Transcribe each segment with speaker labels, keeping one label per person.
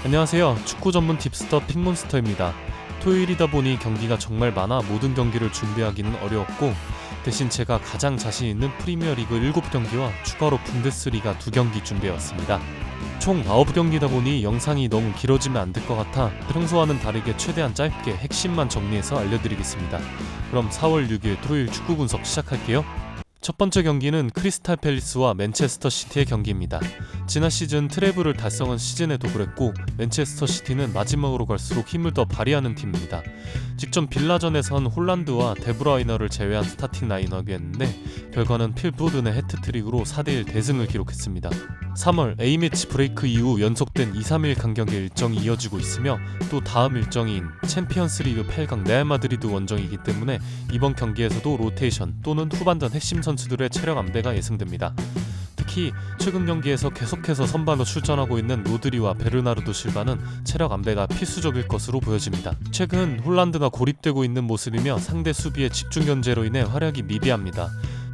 Speaker 1: 안녕하세요. 축구 전문 팁스터 픽몬스터입니다. 토요일이다 보니 경기가 정말 많아 모든 경기를 준비하기는 어려웠고, 대신 제가 가장 자신 있는 프리미어리그 7경기와 추가로 분데스리가 2경기 준비해왔습니다. 총 9경기다 보니 영상이 너무 길어지면 안 될 것 같아 평소와는 다르게 최대한 짧게 핵심만 정리해서 알려드리겠습니다. 그럼 4월 6일 토요일 축구 분석 시작할게요. 첫 번째 경기는 크리스탈 팰리스와 맨체스터 시티의 경기입니다. 지난 시즌 트래블을 달성한 시즌에도 그랬고, 맨체스터 시티는 마지막으로 갈수록 힘을 더 발휘하는 팀입니다. 직전 빌라전에선 홀란드와 데브라이너를 제외한 스타팅 라인업이었는데 결과는 필 포든의 해트트릭으로 4대1 대승을 기록했습니다. 3월 A매치 브레이크 이후 연속된 2-3일 간격의 일정이 이어지고 있으며, 또 다음 일정인 챔피언스리그 8강 레알 마드리드 원정이기 때문에 이번 경기에서도 로테이션 또는 후반전 핵심 선수들의 체력 안배가 예상됩니다. 특히 최근 경기에서 계속해서 선발로 출전하고 있는 로드리와 베르나르도 실바는 체력 안배가 필수적일 것으로 보여집니다. 최근 홀란드가 고립되고 있는 모습이며 상대 수비의 집중 견제로 인해 활약이 미비합니다.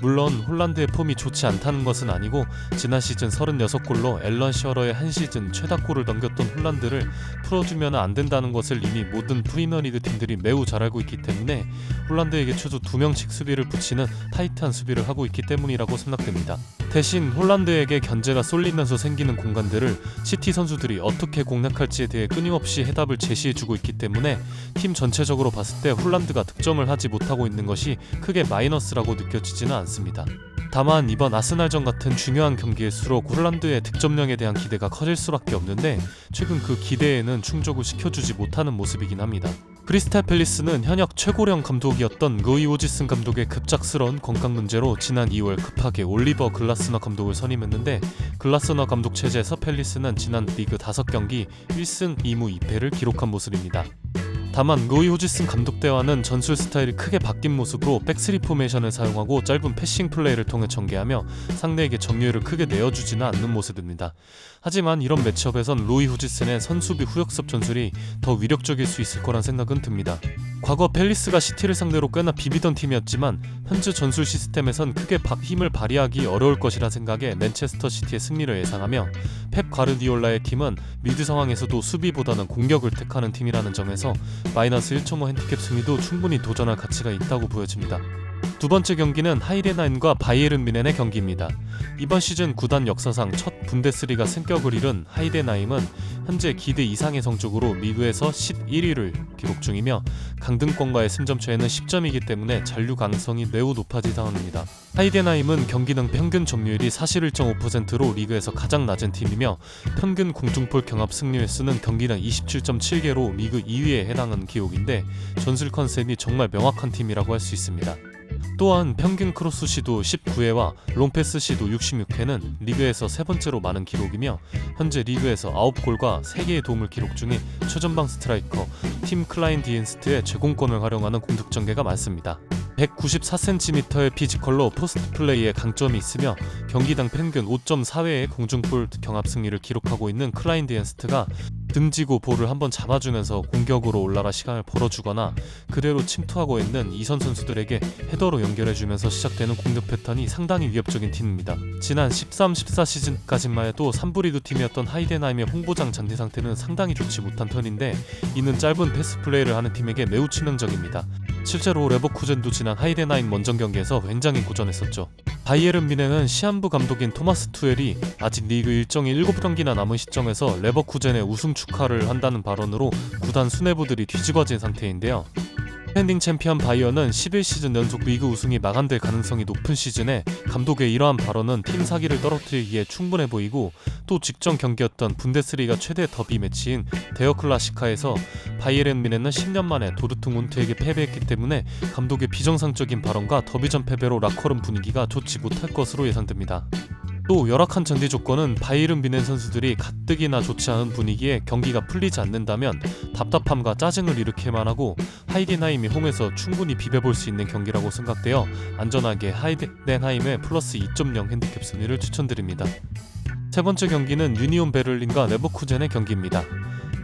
Speaker 1: 물론 홀란드의 폼이 좋지 않다는 것은 아니고, 지난 시즌 36골로 앨런 시어러의 한 시즌 최다골을 넘겼던 홀란드를 풀어주면 안 된다는 것을 이미 모든 프리미어리그 팀들이 매우 잘 알고 있기 때문에 홀란드에게 최소 2명씩 수비를 붙이는 타이트한 수비를 하고 있기 때문이라고 생각됩니다. 대신 홀란드에게 견제가 쏠리면서 생기는 공간들을 시티 선수들이 어떻게 공략할지에 대해 끊임없이 해답을 제시해주고 있기 때문에 팀 전체적으로 봤을 때 홀란드가 득점을 하지 못하고 있는 것이 크게 마이너스라고 느껴지지는 않습니다. 다만 이번 아스날전 같은 중요한 경기일수록 홀란드의 득점량에 대한 기대가 커질 수밖에 없는데, 최근 그 기대에는 충족을 시켜주지 못하는 모습이긴 합니다. 크리스탈 팰리스는 현역 최고령 감독이었던 로이 호지슨 감독의 급작스러운 건강 문제로 지난 2월 급하게 올리버 글라스너 감독을 선임했는데, 글라스너 감독 체제에서 팰리스는 지난 리그 5경기 1승 2무 2패를 기록한 모습입니다. 다만 로이 호지슨 감독 때와는 전술 스타일이 크게 바뀐 모습으로 백스리 포메이션을 사용하고 짧은 패싱 플레이를 통해 전개하며 상대에게 점유율을 크게 내어주지는 않는 모습입니다. 하지만 이런 매치업에선 로이 호지슨의 선수비 후역습 전술이 더 위력적일 수 있을 거란 생각은 듭니다. 과거 팰리스가 시티를 상대로 꽤나 비비던 팀이었지만 현재 전술 시스템에선 크게 힘을 발휘하기 어려울 것이라 생각에 맨체스터 시티의 승리를 예상하며, 펩 과르디올라의 팀은 미드 상황에서도 수비보다는 공격을 택하는 팀이라는 점에서 마이너스 1.5 핸디캡 승리도 충분히 도전할 가치가 있다고 보여집니다. 두 번째 경기는 하이덴하임과 바이에른 뮌헨의 경기입니다. 이번 시즌 구단 역사상 첫 분데스리가 승격을 이룬 하이덴하임은 현재 기대 이상의 성적으로 리그에서 11위를 기록 중이며, 강등권과의 승점차에는 10점이기 때문에 잔류 가능성이 매우 높아진 상황입니다. 하이덴하임은 경기당 평균 점유율이 41.5%로 리그에서 가장 낮은 팀이며, 평균 공중볼 경합 승리 횟수는 경기당 27.7개로 리그 2위에 해당하는 기록인데, 전술 컨셉이 정말 명확한 팀이라고 할 수 있습니다. 또한 평균 크로스 시도 19회와 롱패스 시도 66회는 리그에서 세 번째로 많은 기록이며, 현재 리그에서 9골과 3개의 도움을 기록 중인 최전방 스트라이커 팀 클라인 디엔스트의 제공권을 활용하는 공격전개가 많습니다. 194cm의 피지컬로 포스트 플레이에 강점이 있으며 경기당 평균 5.4회의 공중볼 경합 승리를 기록하고 있는 클라인 디엔스트가 등지고 볼을 한번 잡아주면서 공격으로 올라가 시간을 벌어주거나 그대로 침투하고 있는 이선 선수들에게 헤더로 연결해주면서 시작되는 공격 패턴이 상당히 위협적인 팀입니다. 지난 13-14 시즌까지만 해도 3부 리그 팀이었던 하이덴하임의 홍보장 잔디 상태는 상당히 좋지 못한 편인데, 이는 짧은 패스 플레이를 하는 팀에게 매우 치명적입니다. 실제로 레버쿠젠도 지난 하이덴하임 원정 경기에서 굉장히 고전했었죠. 바이에른 뮌헨은 시한부 감독인 토마스 투헬이 아직 리그 일정이 7경기나 남은 시점에서 레버쿠젠의 우승 축하를 한다는 발언으로 구단 수뇌부들이 뒤집어진 상태인데요. 디펜딩 챔피언 바이어는 11시즌 연속 리그 우승이 마감될 가능성이 높은 시즌에 감독의 이러한 발언은 팀 사기를 떨어뜨리기에 충분해 보이고, 또 직전 경기였던 분데스리가 최대 더비 매치인 데어 클라시카에서 바이에른 뮌헨은 10년 만에 도르트문트에게 패배했기 때문에 감독의 비정상적인 발언과 더비전 패배로 라커룸 분위기가 좋지 못할 것으로 예상됩니다. 또 열악한 잔디 조건은 바이에른 뮌헨 선수들이 가뜩이나 좋지 않은 분위기에 경기가 풀리지 않는다면 답답함과 짜증을 일으킬만 하고, 하이덴하임이 홈에서 충분히 비벼볼 수 있는 경기라고 생각되어 안전하게 하이덴하임의 플러스 2.0 핸디캡 승리를 추천드립니다. 세 번째 경기는 유니온 베를린과 레버쿠젠의 경기입니다.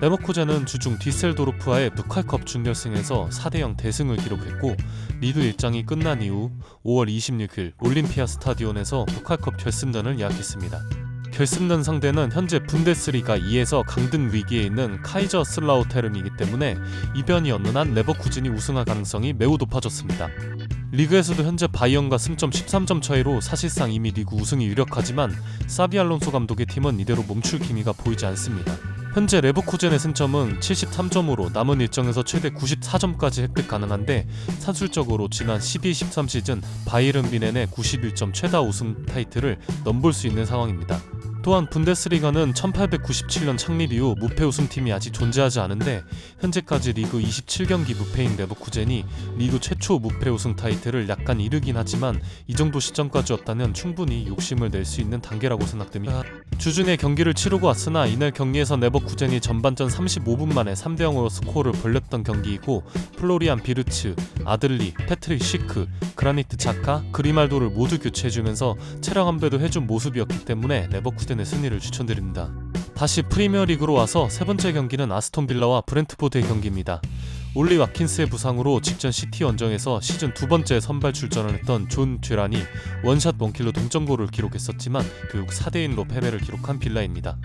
Speaker 1: 레버쿠젠은 주중 디셀도르프와의 북칼컵 준결승에서 4대0 대승을 기록했고, 리그 일정이 끝난 이후 5월 26일 올림피아 스타디온에서 북칼컵 결승전을 예약했습니다. 결승전 상대는 현재 분데스리가 2에서 강등 위기에 있는 카이저슬라우테른이기 때문에 이변이 없는 한 레버쿠젠이 우승할 가능성이 매우 높아졌습니다. 리그에서도 현재 바이언과 승점 13점 차이로 사실상 이미 리그 우승이 유력하지만 사비 알론소 감독의 팀은 이대로 멈출 기미가 보이지 않습니다. 현재 레버쿠젠의 승점은 73점으로 남은 일정에서 최대 94점까지 획득 가능한데 산술적으로 지난 12-13 시즌 바이에른 뮌헨의 91점 최다 우승 타이틀을 넘볼 수 있는 상황입니다. 또한 분데스리가는 1897년 창립 이후 무패 우승팀이 아직 존재하지 않은데 현재까지 리그 27경기 무패인 레버쿠젠이 리그 최초 무패 우승 타이틀을 약간 이르긴 하지만 이 정도 시점까지 왔다면 충분히 욕심을 낼 수 있는 단계라고 생각됩니다. 주중에 경기를 치르고 왔으나 이날 경기에서 레버쿠젠이 전반전 35분 만에 3대0으로 스코어를 벌렸던 경기이고 플로리안 비르츠, 아들리, 패트릭 시크, 그라니트 자카, 그리말도를 모두 교체해주면서 체력 안배도 해준 모습이었기 때문에 레버쿠젠의 승리를 추천드립니다. 다시 프리미어리그로 와서 세 번째 경기는 아스톤 빌라와 브렌트포드의 경기입니다. 올리 와킨스의 부상으로 직전 시티 원정에서 시즌 두 번째 선발 출전을 했던 존 듀란이 원샷 원킬로 동점골을 기록했었지만 결국 4대1로 패배를 기록한 빌라입니다.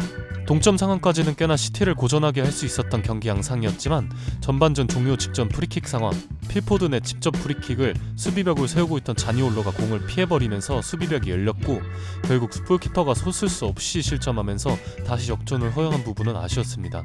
Speaker 1: 동점 상황까지는 꽤나 시티를 고전하게 할 수 있었던 경기 양상이었지만 전반전 종료 직전 프리킥 상황, 필포든의 직접 프리킥을 수비벽을 세우고 있던 자니올로가 공을 피해버리면서 수비벽이 열렸고 결국 골키퍼가 소실수 없이 실점하면서 다시 역전을 허용한 부분은 아쉬웠습니다.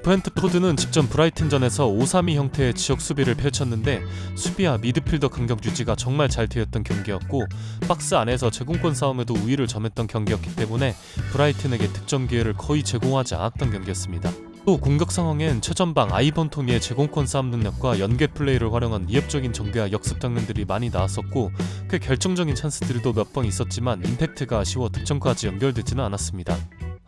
Speaker 1: 브렌트포드는 직전 브라이튼전에서 5-3-2 형태의 지역 수비를 펼쳤는데 수비와 미드필더 간격 유지가 정말 잘 되었던 경기였고 박스 안에서 제공권 싸움에도 우위를 점했던 경기였기 때문에 브라이튼에게 득점 기회를 거의 제공하지 않았던 경기였습니다. 또 공격 상황엔 최전방 아이번 토니의 제공권 싸움 능력과 연계 플레이를 활용한 위협적인 전개와 역습 장면들이 많이 나왔었고 꽤 결정적인 찬스들도 몇 번 있었지만 임팩트가 아쉬워 득점까지 연결되지는 않았습니다.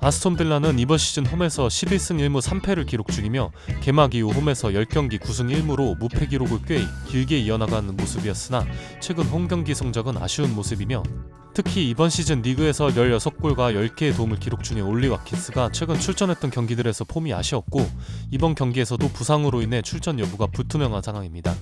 Speaker 1: 아스톤 빌라는 이번 시즌 홈에서 11승 1무 3패를 기록 중이며 개막 이후 홈에서 10경기 9승 1무로 무패 기록을 꽤 길게 이어나가는 모습이었으나 최근 홈 경기 성적은 아쉬운 모습이며 특히 이번 시즌 리그에서 16골과 10개의 도움을 기록 중인 올리 와킨스가 최근 출전했던 경기들에서 폼이 아쉬웠고 이번 경기에서도 부상으로 인해 출전 여부가 불투명한 상황입니다.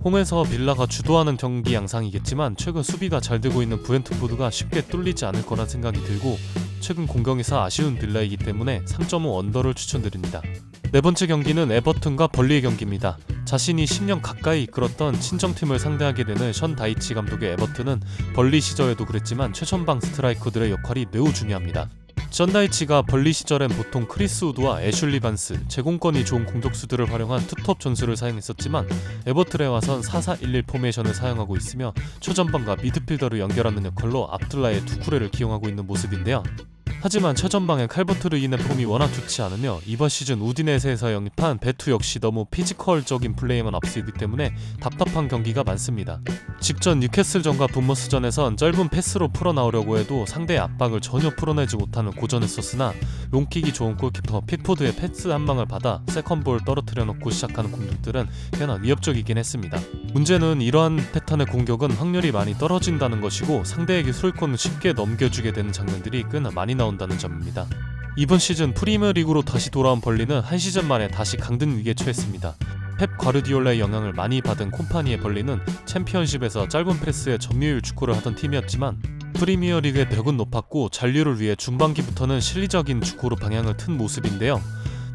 Speaker 1: 홈에서 빌라가 주도하는 경기 양상이겠지만 최근 수비가 잘 되고 있는 브렌트포드가 쉽게 뚫리지 않을 거란 생각이 들고 최근 공격에서 아쉬운 빌라이기 때문에 3.5 언더를 추천드립니다. 네 번째 경기는 에버튼과 벌리의 경기입니다. 자신이 10년 가까이 이끌었던 친정팀을 상대하게 되는 션 다이치 감독의 에버튼은 벌리 시절에도 그랬지만 최전방 스트라이커들의 역할이 매우 중요합니다. 션 다이치가 벌리 시절엔 보통 크리스 우드와 애슐리 반스, 제공권이 좋은 공격수들을 활용한 투톱 전술을 사용했었지만 에버튼에 와선 4-4-1-1 포메이션을 사용하고 있으며 초전방과 미드필더를 연결하는 역할로 압둘라의 두쿠레를 기용하고 있는 모습인데요. 하지만 최전방의 칼버트 르인의 폼이 워낙 좋지 않으며 이번 시즌 우디네세에서 영입한 베투 역시 너무 피지컬적인 플레이만 앞서기 때문에 답답한 경기가 많습니다. 직전 뉴캐슬전과 분머스전에선 짧은 패스로 풀어나오려고 해도 상대의 압박을 전혀 풀어내지 못하는 고전했었으나 롱킥이 좋은 골키퍼 픽포드의 패스 한 방을 받아 세컨볼 떨어뜨려 놓고 시작하는 공격들은 꽤나 위협적이긴 했습니다. 문제는 이러한 패턴의 공격은 확률이 많이 떨어진다는 것이고 상대에게 수비권을 쉽게 넘겨주게 되는 장면들이 꽤나 많이 나온다는 점입니다. 이번 시즌 프리미어리그로 다시 돌아온 벌리는 한 시즌 만에 다시 강등 위기에 처했습니다. 펩 과르디올라의 영향을 많이 받은 콤파니의 벌리는 챔피언십에서 짧은 패스에 점유율 축구를 하던 팀이었지만 프리미어리그의 벽은 높았고 잔류를 위해 중반기부터는 실리적인 축구로 방향을 튼 모습인데요.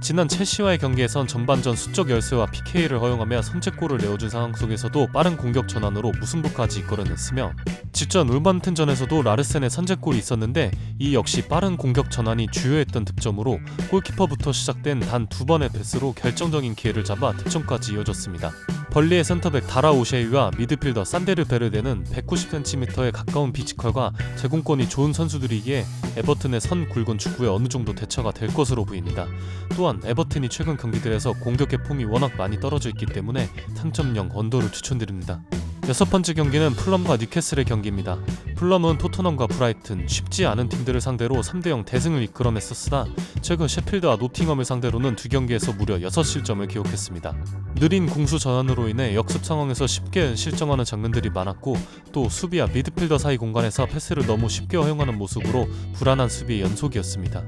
Speaker 1: 지난 첼시와의 경기에선 전반전 수적 열세와 PK를 허용하며 선제골을 내어준 상황 속에서도 빠른 공격 전환으로 무승부까지 이끌어냈으며 직전 울버햄튼전에서도 라르센의 선제골이 있었는데 이 역시 빠른 공격 전환이 주요했던 득점으로 골키퍼부터 시작된 단 2번의 패스로 결정적인 기회를 잡아 득점까지 이어졌습니다. 벌리의 센터백 다라 오셰이와 미드필더 산데르 베르데는 190cm에 가까운 피지컬과 제공권이 좋은 선수들이기에 에버튼의 선 굵은 축구에 어느 정도 대처가 될 것으로 보입니다. 또한 에버튼이 최근 경기들에서 공격의 폼이 워낙 많이 떨어져 있기 때문에 3.0 언더를 추천드립니다. 여섯 번째 경기는 풀럼과 뉴캐슬의 경기입니다. 풀럼은 토트넘과 브라이튼, 쉽지 않은 팀들을 상대로 3대0 대승을 이끌어냈었으나 최근 셰필드와 노팅엄을 상대로는 두 경기에서 무려 6실점을 기록했습니다. 느린 공수 전환으로 인해 역습 상황에서 쉽게 실점하는 장면들이 많았고 또 수비와 미드필더 사이 공간에서 패스를 너무 쉽게 허용하는 모습으로 불안한 수비의 연속이었습니다.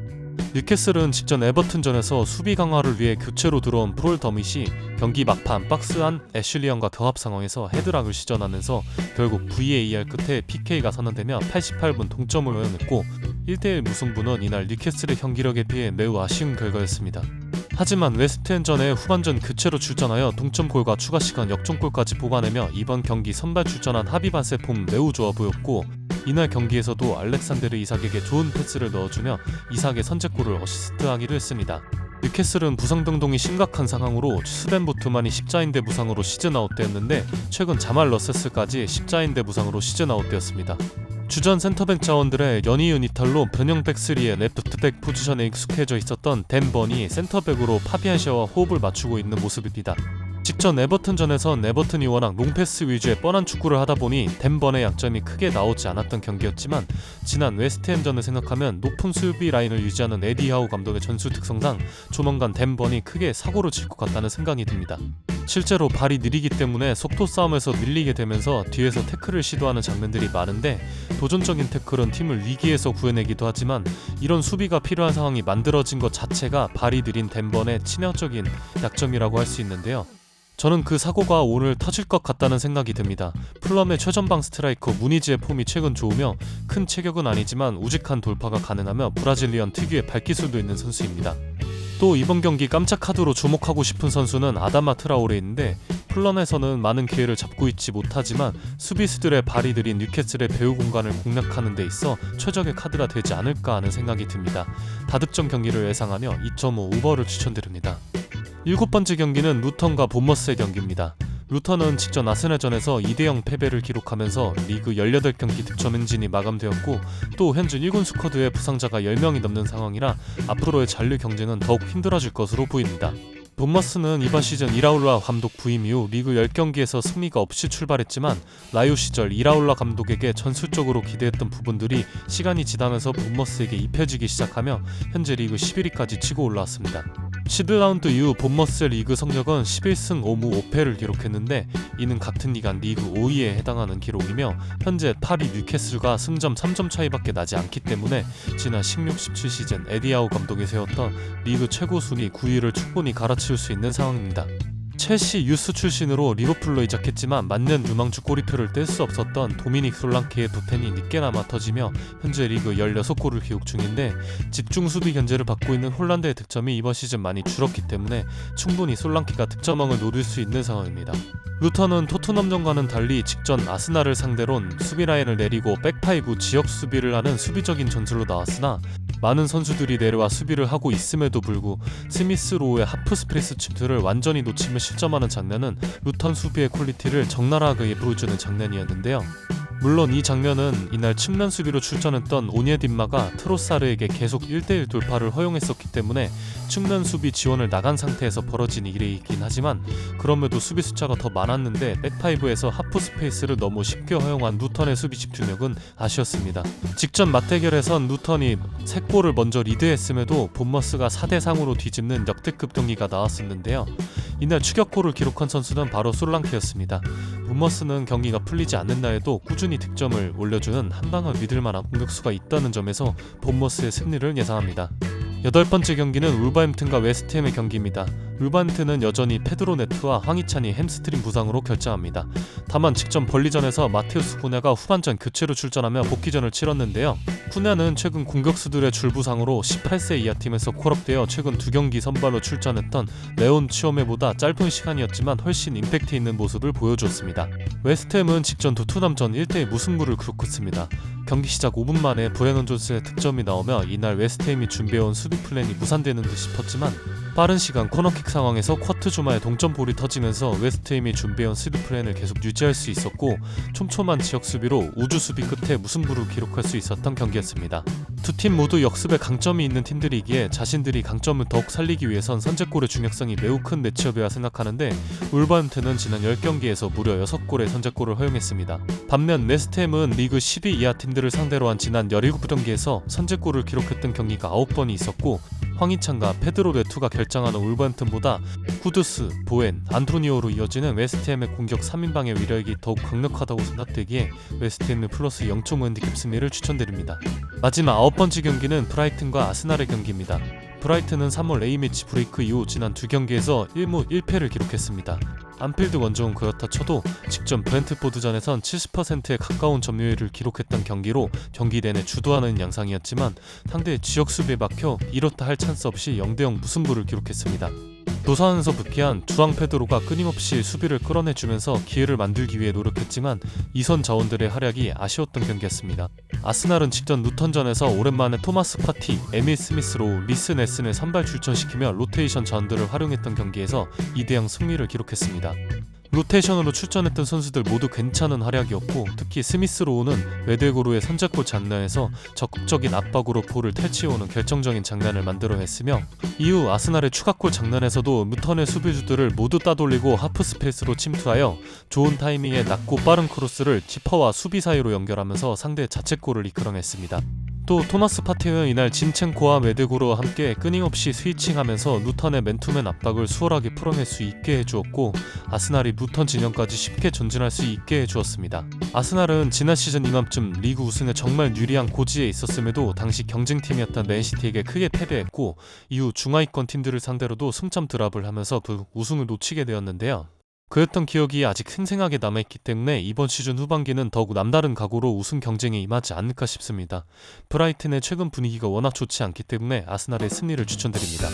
Speaker 1: 뉴캐슬은 직전 에버튼전에서 수비 강화를 위해 교체로 들어온 프롤 더밋이 경기 막판 박스 안 애슐리언과 경합 상황에서 헤드락을 시전하면서 결국 VAR 끝에 PK가 선언되며 88분 동점을 허용했고 1대1 무승부는 이날 뉴캐슬의 경기력에 비해 매우 아쉬운 결과였습니다. 하지만 웨스트햄전에 후반전 교체로 출전하여 동점골과 추가시간 역전골까지 뽑아내며 이번 경기 선발 출전한 하비반스의 폼 매우 좋아 보였고 이날 경기에서도 알렉산데르 이삭에게 좋은 패스를 넣어주며 이삭의 선제골을 어시스트하기도 했습니다. 뉴캐슬은 부상 등동이 심각한 상황으로 스벤 보트만이 십자인대 부상으로 시즌 아웃되었는데 최근 자말 러세스까지 십자인대 부상으로 시즌 아웃되었습니다. 주전 센터백 자원들의 연이은 이탈로 변형 백스리의 레프트백 포지션에 익숙해져 있었던 댄 번이 센터백으로 파비안시아와 호흡을 맞추고 있는 모습입니다. 직전 에버튼전에선 에버튼이 워낙 롱패스 위주의 뻔한 축구를 하다보니 댄 번의 약점이 크게 나오지 않았던 경기였지만 지난 웨스트햄전을 생각하면 높은 수비 라인을 유지하는 에디 하우 감독의 전술 특성상 조만간 댄 번이 크게 사고를 칠 것 같다는 생각이 듭니다. 실제로 발이 느리기 때문에 속도 싸움에서 밀리게 되면서 뒤에서 태클을 시도하는 장면들이 많은데 도전적인 태클은 팀을 위기에서 구해내기도 하지만 이런 수비가 필요한 상황이 만들어진 것 자체가 발이 느린 댄 번의 치명적인 약점이라고 할 수 있는데요. 저는 그 사고가 오늘 터질 것 같다는 생각이 듭니다. 풀럼의 최전방 스트라이커 무니즈의 폼이 최근 좋으며 큰 체격은 아니지만 우직한 돌파가 가능하며 브라질리언 특유의 발기술도 있는 선수입니다. 또 이번 경기 깜짝 카드로 주목하고 싶은 선수는 아다마 트라오레인데 풀럼에서는 많은 기회를 잡고 있지 못하지만 수비수들의 발이 느린 뉴캐슬의 배후 공간을 공략하는 데 있어 최적의 카드가 되지 않을까 하는 생각이 듭니다. 다득점 경기를 예상하며 2.5 오버를 추천드립니다. 7번째 경기는 루턴과 본머스의 경기입니다. 루턴은 직전 아스날전에서 2대0 패배를 기록하면서 리그 18경기 득점 행진이 마감되었고 또 현재 1군 스쿼드에 부상자가 10명이 넘는 상황이라 앞으로의 잔류 경쟁은 더욱 힘들어질 것으로 보입니다. 본머스는 이번 시즌 이라울라 감독 부임 이후 리그 10경기에서 승리가 없이 출발했지만 라요 시절 이라울라 감독에게 전술적으로 기대했던 부분들이 시간이 지나면서 본머스에게 입혀지기 시작하며 현재 리그 11위까지 치고 올라왔습니다. 11라운드 이후 본머스의 리그 성적은 11승 5무 5패를 기록했는데 이는 같은 기간 리그 5위에 해당하는 기록이며 현재 8위 뉴캐슬과 승점 3점 차이밖에 나지 않기 때문에 지난 16-17 시즌 에디하우 감독이 세웠던 리그 최고 순위 9위를 충분히 갈아치울 수 있는 상황입니다. 첼시 유스 출신으로 리버풀로 이적했지만 만년 유망주 꼬리표를 뗄 수 없었던 도미닉 솔랑케의 부펜이 늦게나마 터지며 현재 리그 16골을 기록 중인데 집중 수비 견제를 받고 있는 홀란드의 득점이 이번 시즌 많이 줄었기 때문에 충분히 솔랑케가 득점왕을 노릴 수 있는 상황입니다. 루턴은 토트넘전과는 달리 직전 아스날을 상대론 수비 라인을 내리고 백파이브 지역 수비를 하는 수비적인 전술로 나왔으나 많은 선수들이 내려와 수비를 하고 있음에도 불구하고 스미스 로우의 하프 스페이스 침투를 완전히 놓치며 실점하는 장면은 루턴 수비의 퀄리티를 적나라하게 보여주는 장면이었는데요. 물론 이 장면은 이날 측면 수비로 출전했던 오니에딘마가 트로사르에게 계속 1대1 돌파를 허용했었기 때문에 측면 수비 지원을 나간 상태에서 벌어진 일이긴 하지만 그럼에도 수비 숫자가 더 많았는데 백파이브에서 하프 스페이스를 너무 쉽게 허용한 루턴의 수비 집중력은 아쉬웠습니다. 직전 맞대결에선 루턴이 3골을 먼저 리드했음에도 본머스가 4대3으로 뒤집는 역대급 경기가 나왔었는데요. 이날 추격골을 기록한 선수는 바로 솔랑케였습니다. 본머스는 경기가 풀리지 않는 날에도 꾸준히 득점을 올려주는 한방을 믿을만한 공격수가 있다는 점에서 본머스의 승리를 예상합니다. 8번째 경기는 울버햄튼과 웨스트햄의 경기입니다. 울버햄튼은 여전히 페드로 네투와 황희찬이 햄스트링 부상으로 결장합니다. 다만 직전 벌리전에서 마테우스 쿠냐가 후반전 교체로 출전하며 복귀전을 치렀는데요. 쿠냐는 최근 공격수들의 줄부상으로 18세 이하 팀에서 콜업되어 최근 2경기 선발로 출전했던 레온 치오메보다 짧은 시간이었지만 훨씬 임팩트 있는 모습을 보여주었습니다. 웨스트햄은 직전 토트넘전 1대1 무승부를 기록했습니다. 경기 시작 5분 만에 브레넌 존스의 득점이 나오며 이날 웨스트햄이 준비해온 수비 플랜이 무산되는 듯 싶었지만 빠른 시간 코너킥 상황에서 쿼트 주마에 동점볼이 터지면서 웨스트햄이 준비해온 수비 플랜을 계속 유지할 수 있었고 촘촘한 지역 수비로 우주 수비 끝에 무승부를 기록할 수 있었던 경기였습니다. 두 팀 모두 역습에 강점이 있는 팀들이기에 자신들이 강점을 더욱 살리기 위해선 선제골의 중요성이 매우 큰 매치업이라 생각하는데 울버햄튼은 지난 10경기에서 무려 6골의 선제골을 허용했습니다. 반면 웨스트햄은 리그 10위 이하 팀들을 상대로 한 지난 17경기에서 선제골을 기록했던 경기가 9번이 있었고 황희찬과 페드로 네투가 결정하는 울버햄튼보다 쿠두스, 보엔, 안토니오로 이어지는 웨스트햄의 공격 3인방의 위력이 더욱 강력하다고 생각되기에 웨스트햄 플러스 0.5 핸디캡 승리를 추천드립니다. 마지막 9번째 경기는 브라이튼과 아스날의 경기입니다. 브라이튼은 3월 A매치 브레이크 이후 지난 2경기에서 1무 1패를 기록했습니다. 안필드 원정은 그렇다 쳐도 직전 브렌트포드전에선 70%에 가까운 점유율을 기록했던 경기로 경기 내내 주도하는 양상이었지만 상대의 지역 수비에 막혀 이렇다 할 찬스 없이 0대0 무승부를 기록했습니다. 노사안에서 복귀한 주앙 페드로가 끊임없이 수비를 끌어내주면서 기회를 만들기 위해 노력했지만 이선 자원들의 활약이 아쉬웠던 경기였습니다. 아스날은 직전 루턴전에서 오랜만에 토마스 파티, 에밀 스미스로 리스 넬슨을 선발 출전시키며 로테이션 자원들을 활용했던 경기에서 2대0 승리를 기록했습니다. 로테이션으로 출전했던 선수들 모두 괜찮은 활약이었고 특히 스미스로우는 외대고로의 선제골 장면에서 적극적인 압박으로 볼을 탈취해오는 결정적인 장면을 만들어냈으며 이후 아스날의 추가골 장면에서도 무턴의 수비수들을 모두 따돌리고 하프 스페이스로 침투하여 좋은 타이밍에 낮고 빠른 크로스를 키퍼와 수비 사이로 연결하면서 상대의 자책골을 이끌어냈습니다. 또 토마스 파티는 이날 진첸코와 메드고로와 함께 끊임없이 스위칭하면서 루턴의 맨투맨 압박을 수월하게 풀어낼 수 있게 해주었고 아스날이 루턴 진영까지 쉽게 전진할 수 있게 해주었습니다. 아스날은 지난 시즌 이맘쯤 리그 우승에 정말 유리한 고지에 있었음에도 당시 경쟁팀이었던 맨시티에게 크게 패배했고 이후 중하위권 팀들을 상대로도 승점 드랍을 하면서 그 우승을 놓치게 되었는데요. 그랬던 기억이 아직 생생하게 남아있기 때문에 이번 시즌 후반기는 더욱 남다른 각오로 우승 경쟁에 임하지 않을까 싶습니다. 브라이튼의 최근 분위기가 워낙 좋지 않기 때문에 아스날의 승리를 추천드립니다.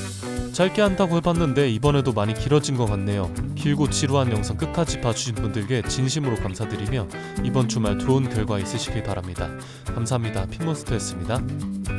Speaker 1: 짧게 한다고 해봤는데 이번에도 많이 길어진 것 같네요. 길고 지루한 영상 끝까지 봐주신 분들께 진심으로 감사드리며 이번 주말 좋은 결과 있으시길 바랍니다. 감사합니다. 핑몬스터였습니다.